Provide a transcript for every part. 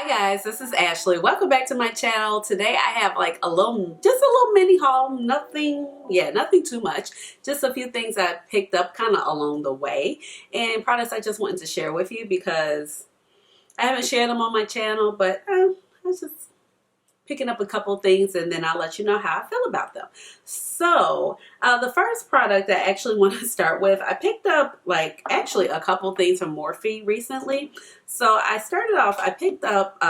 Hi guys, this is Ashley. Welcome back to my channel. Today I have like just a little mini haul. Nothing too much. Just a few things I picked up kind of along the way and products I just wanted to share with you because I haven't shared them on my channel, but I was just picking up a couple things and then I'll let you know how I feel about them. So the first product I actually want to start with, I picked up actually a couple things from Morphe recently. So I started off, I picked up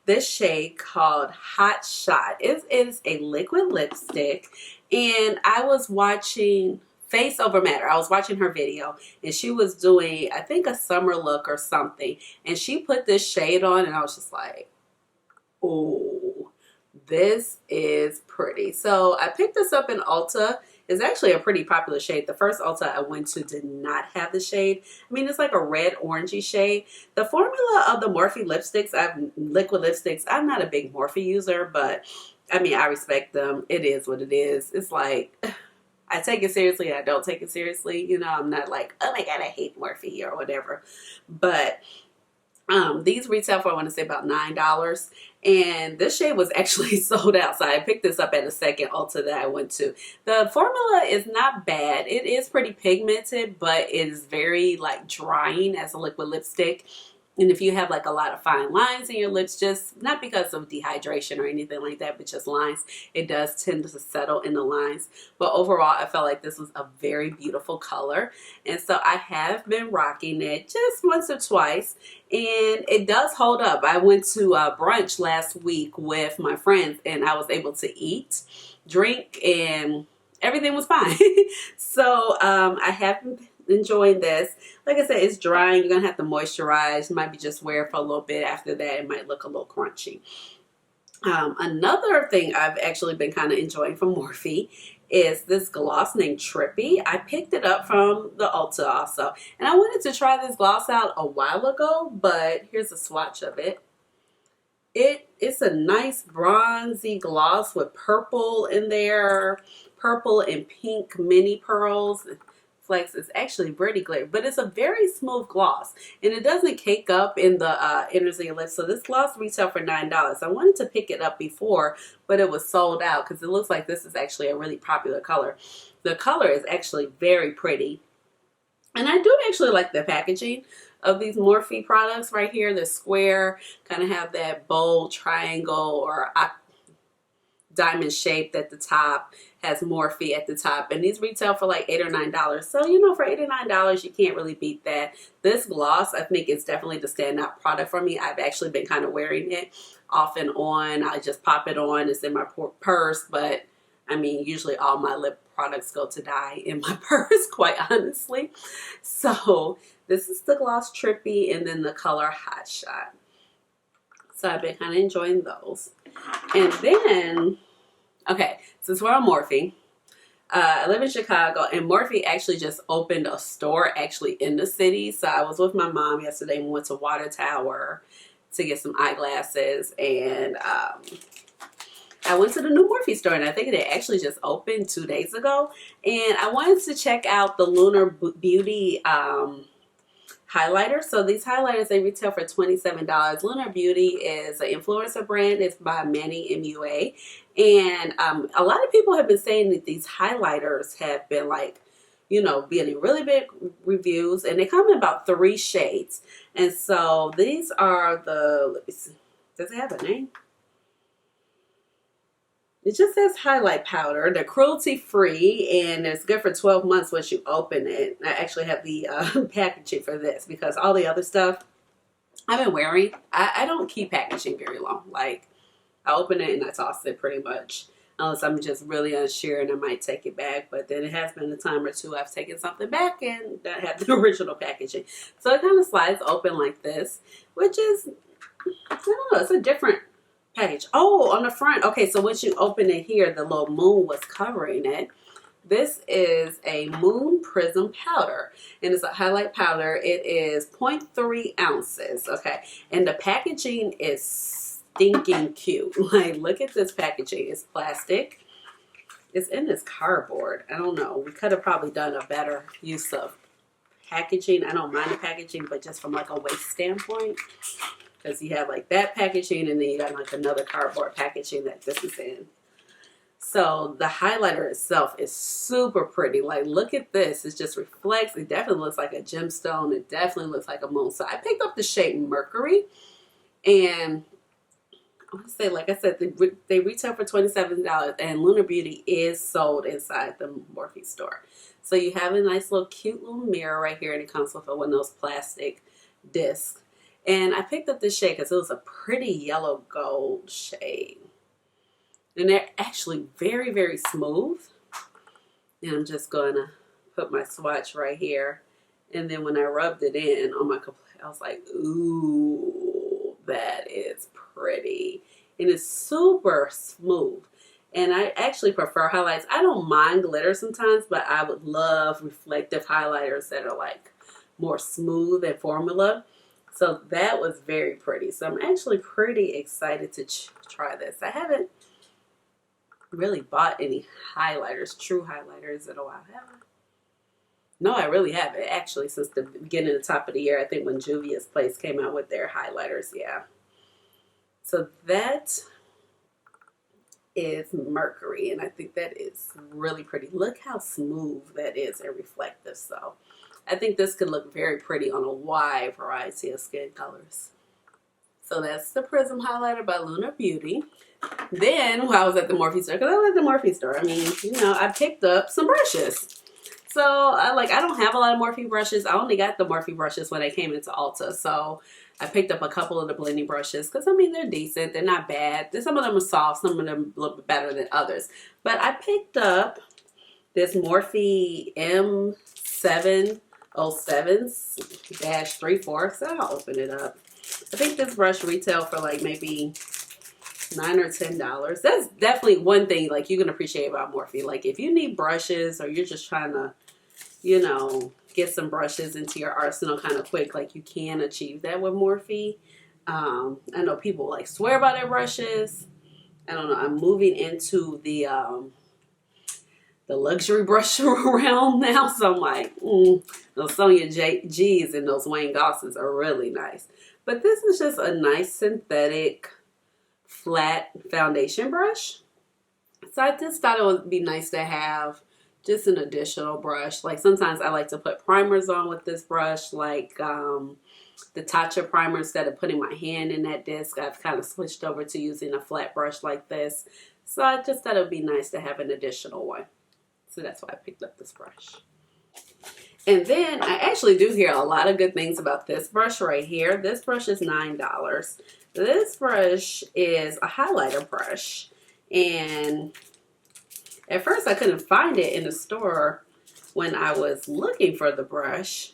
this shade called Hot Shot. It is a liquid lipstick and I was watching Face Over Matter. I was watching her video and she was doing, I think, a summer look or something. And she put this shade on and I was just like, oh, this is pretty. So I picked this up in Ulta. It's actually a pretty popular shade. The first Ulta I went to did not have the shade. I mean, it's like a red orangey shade. The formula of the Morphe lipsticks, liquid lipsticks, I'm not a big Morphe user, but I mean, I respect them. It is what it is. It's like, I take it seriously, I don't take it seriously. You know, I'm not like, oh my God, I hate Morphe or whatever. But these retail for, I want to say, about $9. And this shade was actually sold out. So I picked this up at a second Ulta that I went to. The formula is not bad. It is pretty pigmented, but it is very like drying as a liquid lipstick. And if you have like a lot of fine lines in your lips, just not because of dehydration or anything like that, but just lines, it does tend to settle in the lines. But overall, I felt like this was a very beautiful color. And so I have been rocking it just once or twice. And it does hold up. I went to brunch last week with my friends and I was able to eat, drink, and everything was fine. So I have been enjoying this. Like I said, it's drying. You're gonna have to moisturize. Might be just wear it for a little bit. After that, it might look a little crunchy. Another thing I've actually been kind of enjoying from Morphe is this gloss named Trippy. I picked it up from the Ulta also, and I wanted to try this gloss out a while ago, but here's a swatch of it. It's a nice bronzy gloss with purple in there, purple and pink mini pearls. Flex is actually pretty clear, but it's a very smooth gloss and it doesn't cake up in the inners of your lips. So this gloss retailed for $9. I wanted to pick it up before, but it was sold out because it looks like this is actually a really popular color. The color is actually very pretty, and I do actually like the packaging of these Morphe products right here. The square kind of have that bold triangle or diamond shaped at the top, has Morphe at the top, and these retail for like $8 or $9. So you know, for $8 or $9 you can't really beat that. This gloss, I think, is definitely the standout product for me. I've actually been kind of wearing it off and on. I just pop it on, it's in my purse, but I mean, usually all my lip products go to die in my purse, quite honestly. So this is the gloss Trippy and then the color Hot Shot. So I've been kind of enjoying those. And then, okay, since we're on Morphe, I live in Chicago, and Morphe actually just opened a store actually in the city. So I was with my mom yesterday and we went to Water Tower to get some eyeglasses, and I went to the new Morphe store, and I think it actually just opened 2 days ago. And I wanted to check out the Lunar Beuty highlighter. So these highlighters, they retail for $27. Lunar Beuty is an influencer brand. It's by Manny MUA. And a lot of people have been saying that these highlighters have been like, you know, getting really big reviews. And they come in about 3 shades. And so these are the, let me see, does it have a name? It just says highlight powder. They're cruelty free and it's good for 12 months once you open it. I actually have the packaging for this because all the other stuff I've been wearing, I don't keep packaging very long. Like, I open it and I toss it pretty much. Unless I'm just really unsure and I might take it back. But then it has been a time or two I've taken something back and that had the original packaging. So it kind of slides open like this, which is, I don't know, it's a different package. Oh, on the front. Okay, so once you open it here, the little moon was covering it. This is a Moon Prism powder, and it's a highlight powder. It is 0.3 ounces. Okay, and the packaging is stinking cute. Like, look at this packaging. It's plastic. It's in this cardboard. I don't know. We could have probably done a better use of packaging. I don't mind the packaging, but just from like a waist standpoint, because you have like that packaging and then you got like another cardboard packaging that this is in. So the highlighter itself is super pretty. Like, look at this. It just reflects. It definitely looks like a gemstone. It definitely looks like a moon. So I picked up the shade Mercury. And I want to say, like I said, they retail for $27. And Lunar Beauty is sold inside the Morphe store. So you have a nice little cute little mirror right here. And it comes with one of those plastic discs. And I picked up this shade because it was a pretty yellow gold shade. And they're actually very, very smooth. And I'm just going to put my swatch right here. And then when I rubbed it in on my complexion, I was like, ooh, that is pretty. And it's super smooth. And I actually prefer highlights. I don't mind glitter sometimes, but I would love reflective highlighters that are like more smooth and formula. So that was very pretty. So I'm actually pretty excited to try this. I haven't really bought any highlighters, true highlighters in a while, have I? No, I really haven't actually since the beginning of the top of the year. I think when Juvia's Place came out with their highlighters, yeah. So that is Mercury, and I think that is really pretty. Look how smooth that is and reflective. So I think this could look very pretty on a wide variety of skin colors. So that's the Prism Highlighter by Lunar Beauty. Then, while I was at the Morphe store, because I like the Morphe store, I mean, you know, I picked up some brushes. So, I don't have a lot of Morphe brushes. I only got the Morphe brushes when I came into Ulta. So, I picked up a couple of the blending brushes because, I mean, they're decent. They're not bad. Some of them are soft. Some of them a little bit better than others. But I picked up this Morphe M707-3/4. So, I'll open it up. I think this brush retailed for like maybe $9 or $10. That's definitely one thing like you can appreciate about Morphe. Like if you need brushes or you're just trying to, you know, get some brushes into your arsenal kind of quick, like you can achieve that with Morphe. I know people like swear by their brushes. I don't know. I'm moving into the luxury brush realm now, so I'm like, those Sonia G's and those Wayne Gosses are really nice. But this is just a nice synthetic flat foundation brush. So I just thought it would be nice to have just an additional brush. Like sometimes I like to put primers on with this brush, like the Tatcha primer. Instead of putting my hand in that disc, I've kind of switched over to using a flat brush like this. So I just thought it would be nice to have an additional one. So that's why I picked up this brush. And then I actually do hear a lot of good things about this brush right here. This brush is $9. This brush is a highlighter brush. And at first I couldn't find it in the store when I was looking for the brush.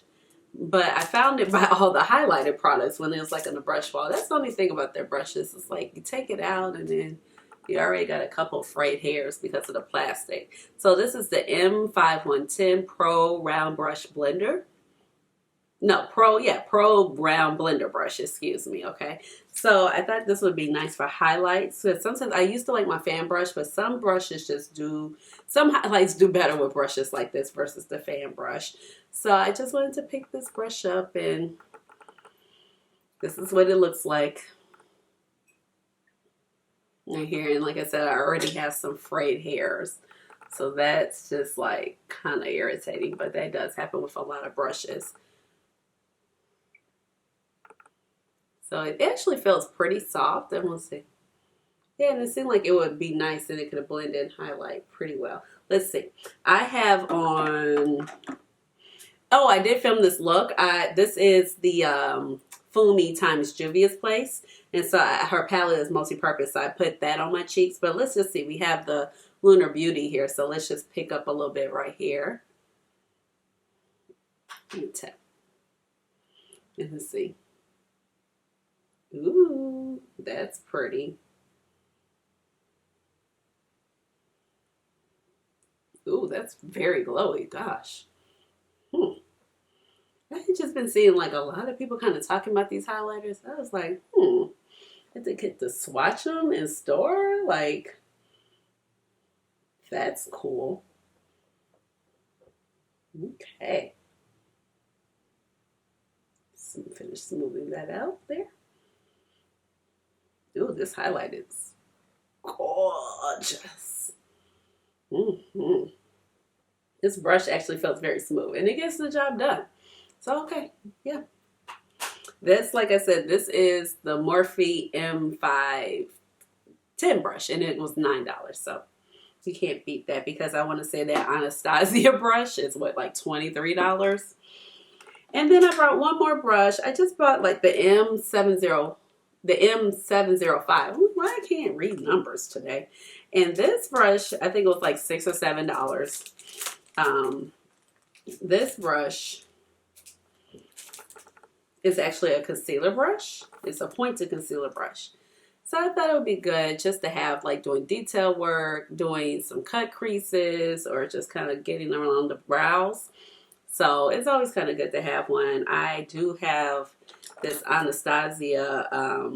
But I found it by all the highlighted products when it was like on the brush wall. That's the only thing about their brushes. It's like you take it out and then you already got a couple of frayed hairs because of the plastic. So this is the M5110 Pro Round Brush Blender. No, Pro Round Blender Brush, excuse me, okay? So I thought this would be nice for highlights. So sometimes I used to like my fan brush, but some brushes some highlights do better with brushes like this versus the fan brush. So I just wanted to pick this brush up, and this is what it looks like. Right here, and like I said, I already have some frayed hairs, so that's just like kind of irritating, but that does happen with a lot of brushes. So it actually feels pretty soft. And we'll see. Yeah, and it seemed like it would be nice and it could blend and highlight pretty well. Let's see. I have on, oh, I did film this look. This is the Fumi times Juvia's Place. And so her palette is multi-purpose, so I put that on my cheeks. But let's just see. We have the Lunar Beauty here, so let's just pick up a little bit right here. Let me tap. And let's see. Ooh, that's pretty. Ooh, that's very glowy. Gosh. I've just been seeing like a lot of people kind of talking about these highlighters. I was like, I had to get to swatch them in store. Like, that's cool. Okay. finish smoothing that out there. Ooh, this highlight is gorgeous. This brush actually feels very smooth and it gets the job done. So, okay, yeah. This, like I said, this is the Morphe M510 brush and it was $9. So you can't beat that because I want to say that Anastasia brush is what, like $23. And then I brought one more brush. I just bought like the M705. Well, I can't read numbers today. And this brush, I think it was like $6 or $7. This brush is actually a concealer brush. It's a pointed concealer brush. So I thought it would be good just to have like doing detail work, doing some cut creases, or just kind of getting around the brows. So it's always kind of good to have one. I do have this Anastasia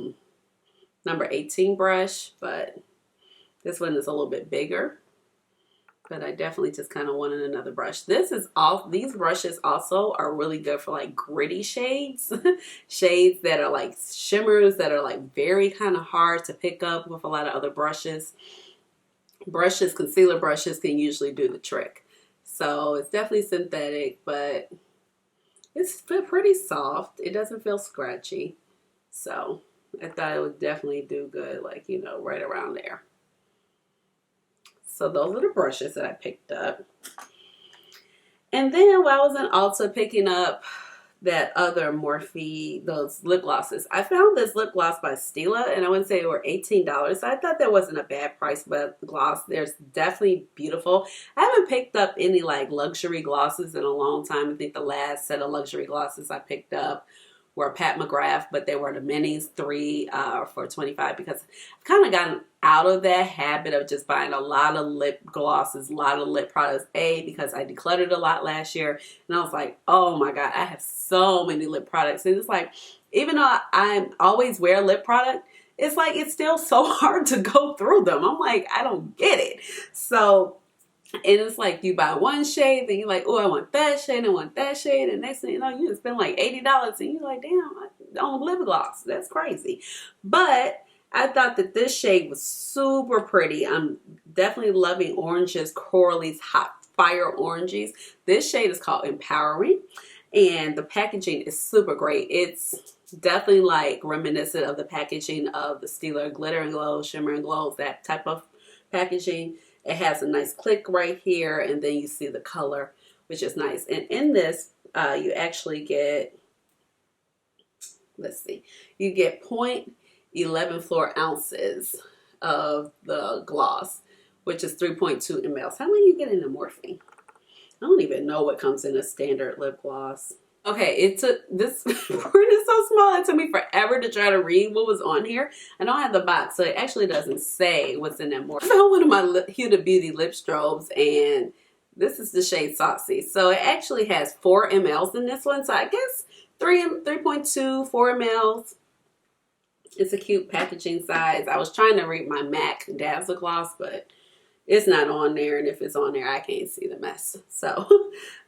number 18 brush, but this one is a little bit bigger. But I definitely just kind of wanted another brush. These brushes also are really good for like gritty shades. Shades that are like shimmers that are like very kind of hard to pick up with a lot of other brushes. Concealer brushes can usually do the trick. So it's definitely synthetic, but it's pretty soft. It doesn't feel scratchy. So I thought it would definitely do good, like, you know, right around there. So those are the brushes that I picked up. And then while I was in Ulta picking up that other Morphe, those lip glosses, I found this lip gloss by Stilla, and I wouldn't say they were $18. So I thought that wasn't a bad price, but the gloss, there's definitely beautiful. I haven't picked up any like luxury glosses in a long time. I think the last set of luxury glosses I picked up were Pat McGrath, but they were the minis, 3 for $25, because I've kind of gotten out of that habit of just buying a lot of lip glosses, a lot of lip products. Because I decluttered a lot last year, and I was like, oh my God, I have so many lip products. And it's like, even though I always wear a lip product, it's like, it's still so hard to go through them. I'm like, I don't get it. So, and it's like you buy one shade, then you're like, oh, I want that shade, I want that shade, and next thing you know, you just spend like $80, and you're like, damn, I don't lip gloss. That's crazy. But I thought that this shade was super pretty. I'm definitely loving oranges, Coralie's Hot Fire Oranges. This shade is called Empowering, and the packaging is super great. It's definitely like reminiscent of the packaging of the Stilla Glitter and Glow, Shimmer and Glow, that type of packaging. It has a nice click right here, and then you see the color, which is nice. And in this, you actually get, let's see, you get 0.11 fluor ounces of the gloss, which is 3.2 mLs. How many you get in a Morphe? I don't even know what comes in a standard lip gloss. Okay, it took this print is so small. It took me forever to try to read what was on here. I don't have the box, so it actually doesn't say what's in that more. I found one of my Huda Beauty lip strobes, and this is the shade Saucy. So it actually has 4 mLs in this one. So I guess 3.2, 4 mLs. It's a cute packaging size. I was trying to read my MAC Dazzle Gloss, but it's not on there, and if it's on there, I can't see the mess. So,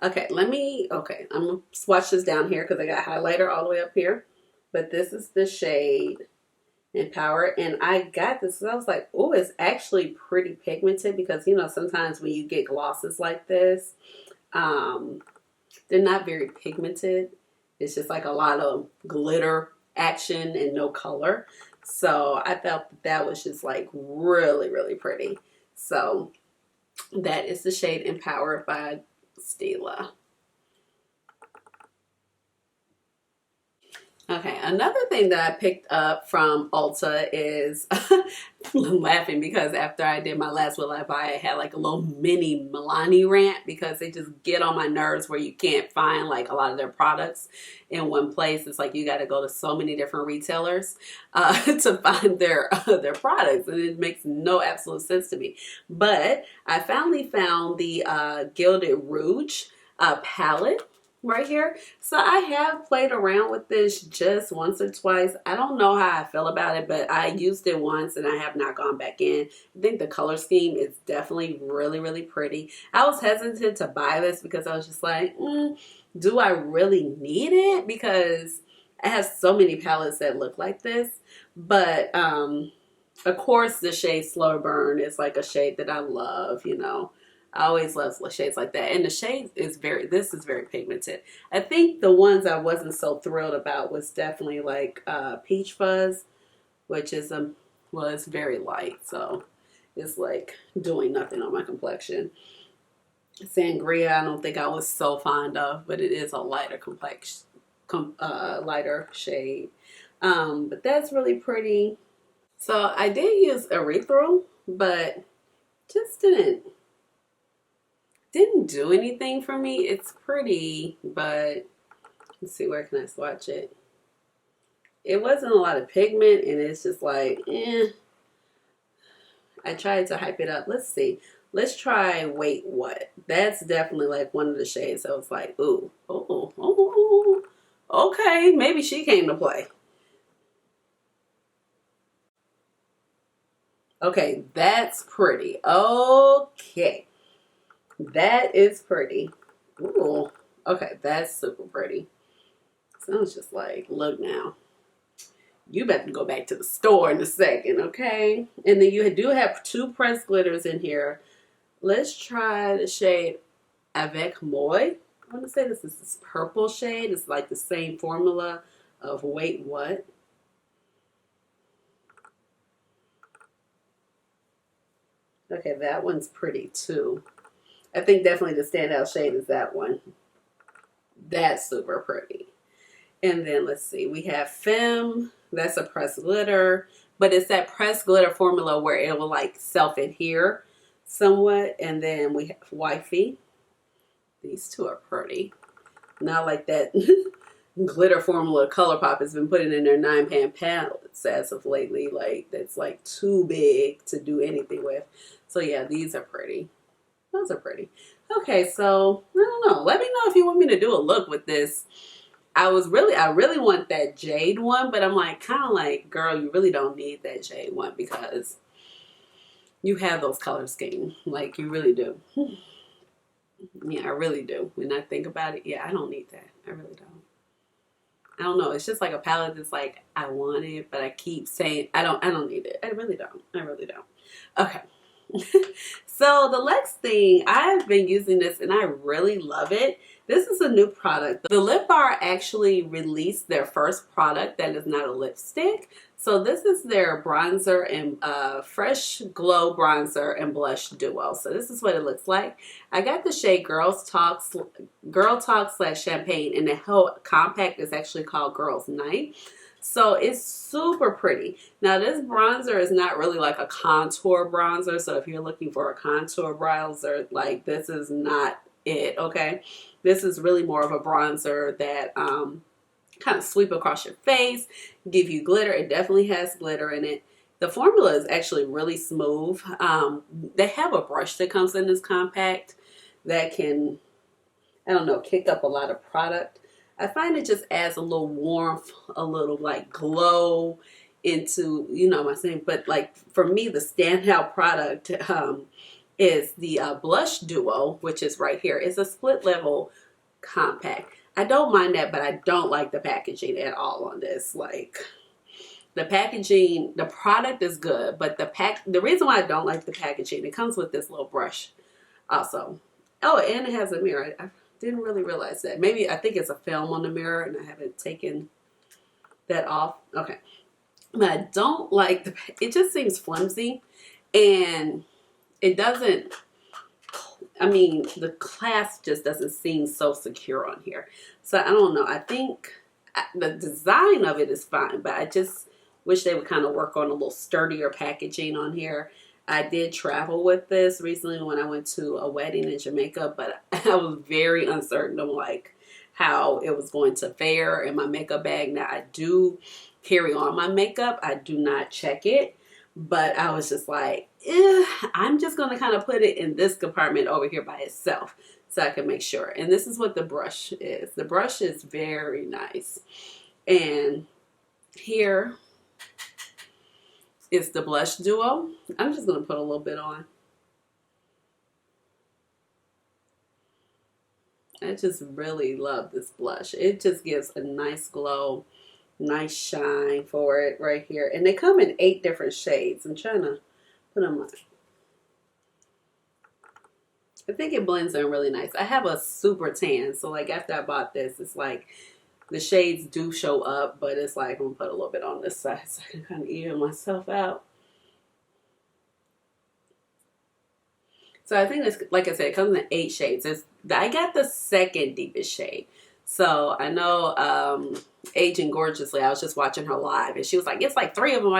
okay, I'm gonna swatch this down here because I got highlighter all the way up here. But this is the shade Empower, and I got this because I was like, oh, it's actually pretty pigmented, because, you know, sometimes when you get glosses like this, they're not very pigmented. It's just like a lot of glitter action and no color. So I felt that was just like really, really pretty. So that is the shade Empowered by Stilla. Okay, another thing that I picked up from Ulta is, I'm laughing because after I did my last Will I Buy, I had like a little mini Milani rant, because they just get on my nerves where you can't find like a lot of their products in one place. It's like you got to go to so many different retailers to find their products, and it makes no absolute sense to me. But I finally found the Gilded Rouge palette right here. So I have played around with this just once or twice. I don't know how I feel about it, but I used it once and I have not gone back in. I think the color scheme is definitely really, really pretty. I was hesitant to buy this because I was just like, do I really need it? Because I have so many palettes that look like this, but of course the shade Slow Burn is like a shade that I love, you know. I always love shades like that. And the shade is this is very pigmented. I think the ones I wasn't so thrilled about was definitely like Peach Fuzz, which is well, it's very light, so it's like doing nothing on my complexion. Sangria, I don't think I was so fond of, but it is a lighter complexion, lighter shade. But that's really pretty. So I did use erythral, but just didn't do anything for me. It's pretty, but let's see, where can I swatch it? It wasn't a lot of pigment, and it's just like, I tried to hype it up. Let's see. Let's try Wait What. That's definitely like one of the shades. I was like, ooh, oh, okay, maybe she came to play. Okay, that's pretty. Okay, that is pretty. Ooh, okay, that's super pretty. So I was just like, look now. You better go back to the store in a second, okay? And then you do have 2 pressed glitters in here. Let's try the shade Avec Moi. I want to say this is this purple shade. It's like the same formula of Wait What. Okay, that one's pretty too. I think definitely the standout shade is that one. That's super pretty. And then let's see, we have Femme. That's a pressed glitter, but it's that pressed glitter formula where it will like self-adhere somewhat. And then we have Wifey. These 2 are pretty. Not like that glitter formula ColourPop has been putting in their 9-pan palettes as of lately. Like, that's like too big to do anything with. So yeah, these are pretty. Those are pretty. Okay, so I don't know. Let me know if you want me to do a look with this. I really want that jade one, but I'm like, kind of like, girl, you really don't need that jade one because you have those color schemes. Like, you really do. Yeah, I really do. When I think about it, yeah, I don't need that. I really don't. I don't know. It's just like a palette that's like, I want it, but I keep saying I don't need it. I really don't. I really don't. Okay. So the next thing, I've been using this and I really love it. This is a new product. The Lip Bar actually released their first product that is not a lipstick. So this is their bronzer and Fresh Glow bronzer and blush duo. So this is what it looks like. I got the shade Girl Talk / Champagne, and the whole compact is actually called Girls Night. So it's super pretty. Now this bronzer is not really like a contour bronzer. So if you're looking for a contour bronzer, like this is not it, okay? This is really more of a bronzer that kind of sweep across your face, give you glitter. It definitely has glitter in it. The formula is actually really smooth. They have a brush that comes in this compact that can, I don't know, kick up a lot of product. I find it just adds a little warmth, a little like glow into, you know, my thing. But like for me, the standout product is the blush duo, which is right here. It's a split level compact. I don't mind that, but I don't like the packaging at all on this. Like the packaging, the product is good, but the reason why I don't like the packaging, it comes with this little brush also. Oh, and it has a mirror. I didn't really realize that. Maybe I think it's a film on the mirror and I haven't taken that off. Okay. But I don't like it just seems flimsy and it doesn't, I mean, the clasp just doesn't seem so secure on here. So I don't know. I think the design of it is fine, but I just wish they would kind of work on a little sturdier packaging on here. I did travel with this recently when I went to a wedding in Jamaica, but I was very uncertain of like how it was going to fare in my makeup bag. Now I do carry on my makeup. I do not check it, but I was just like, I'm just going to kind of put it in this compartment over here by itself so I can make sure. And this is what the brush is. The brush is very nice. And here is the blush duo. I'm just going to put a little bit on. I just really love this blush. It just gives a nice glow. Nice shine for it right here. And they come in 8 different shades. I'm trying to put them on. I think it blends in really nice. I have a super tan, so like after I bought this, it's like the shades do show up, but it's like I'm gonna put a little bit on this side so I can kind of even myself out. So I think it's, like I said, it comes in 8 shades. I got the second deepest shade. So I know Aging Gorgeously, I was just watching her live and she was like, it's like 3 of them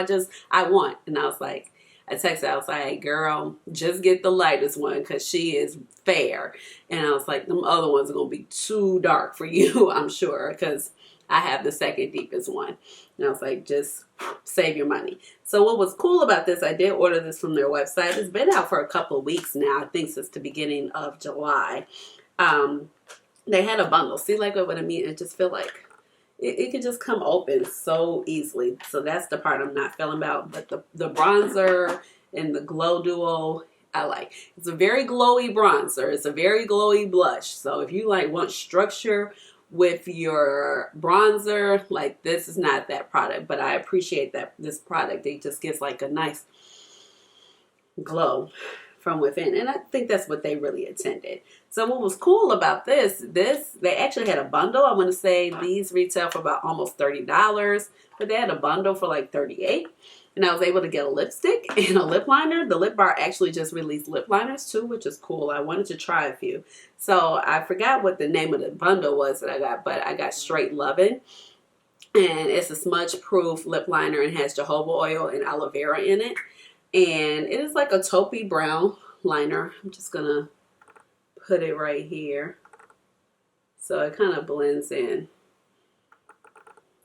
I want. And I was like, I texted her, I was like, girl, just get the lightest one because she is fair. And I was like, them other ones are going to be too dark for you, I'm sure, because I have the second deepest one. And I was like, just save your money. So what was cool about this, I did order this from their website. It's been out for a couple of weeks now, I think since the beginning of July. They had a bundle. See, like what I mean? I just feel like it could just come open so easily. So that's the part I'm not feeling about. But the bronzer and the glow duo, I like. It's a very glowy bronzer. It's a very glowy blush. So if you like want structure with your bronzer, like this is not that product. But I appreciate that this product. It just gives like a nice glow from within, and I think that's what they really intended. So what was cool about this they actually had a bundle. I want to say these retail for about almost $30, but they had a bundle for like $38, and I was able to get a lipstick and a lip liner. The Lip Bar actually just released lip liners too, which is cool. I wanted to try a few, so I forgot what the name of the bundle was that I got, but I got Straight Lovin', and it's a smudge proof lip liner and has jojoba oil and aloe vera in it. And it is like a taupey brown liner. I'm just going to put it right here. So it kind of blends in.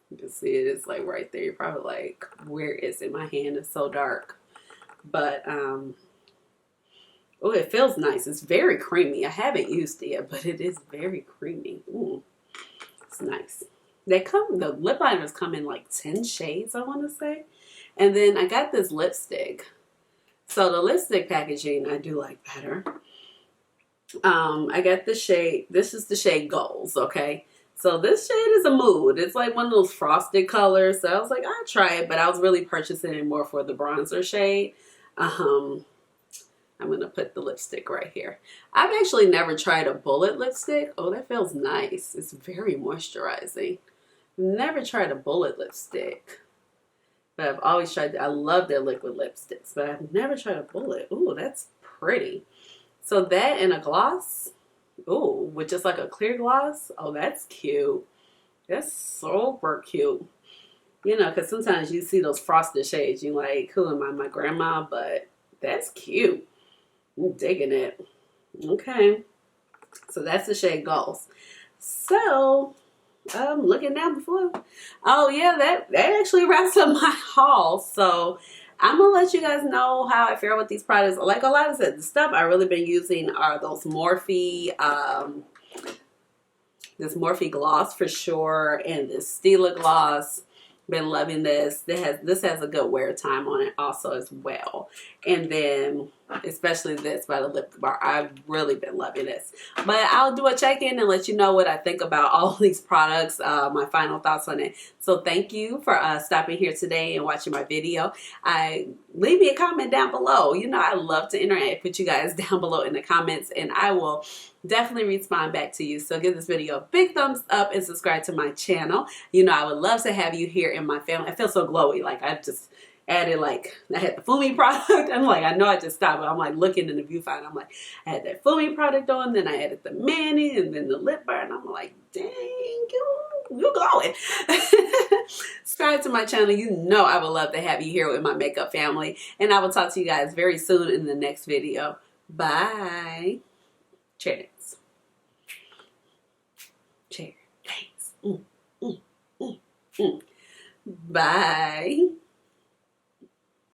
You can see it is like right there. You're probably like, where is it? My hand is so dark. But, oh, it feels nice. It's very creamy. I haven't used it yet, but it is very creamy. Ooh, it's nice. The lip liners come in like 10 shades, I want to say. And then I got this lipstick. So the lipstick packaging I do like better. I got the shade, this is the shade Goals, okay? So this shade is a mood. It's like one of those frosted colors. So I was like, I'll try it, but I was really purchasing it more for the bronzer shade. I'm going to put the lipstick right here. I've actually never tried a bullet lipstick. Oh, that feels nice. It's very moisturizing. Never tried a bullet lipstick. But I've always tried, I love their liquid lipsticks, but I've never tried a bullet. Ooh, that's pretty. So that and a gloss, ooh, with just like a clear gloss. Oh, that's cute. That's super cute. You know, because sometimes you see those frosted shades, you're like, who am I, my grandma? But that's cute. I'm digging it. Okay. So that's the shade Goals. So looking down before. Oh yeah, that actually wraps up my haul. So I'm gonna let you guys know how I fare with these products. Like a lot of the stuff I really been using are those Morphe, this Morphe gloss for sure, and this Stilla gloss. Been loving this. This has a good wear time on it also as well. And then especially this by the Lip Bar. I've really been loving this. But I'll do a check-in and let you know what I think about all these products, my final thoughts on it. So thank you for stopping here today and watching my video. Leave me a comment down below. You know, I love to interact with you guys down below in the comments, and I will definitely respond back to you. So give this video a big thumbs up and subscribe to my channel. You know, I would love to have you here in my family. I feel so glowy. Like I just added, like, I had the Fumi product. I'm like, I know I just stopped, but I'm like looking in the viewfinder. I'm like, I had that Fumi product on, then I added the Mani and then the Lip Bar, and I'm like, dang, you glowing. Subscribe to my channel. You know I would love to have you here with my makeup family, and I will talk to you guys very soon in the next video. Bye. Cheers. Cheers. Thanks. Bye.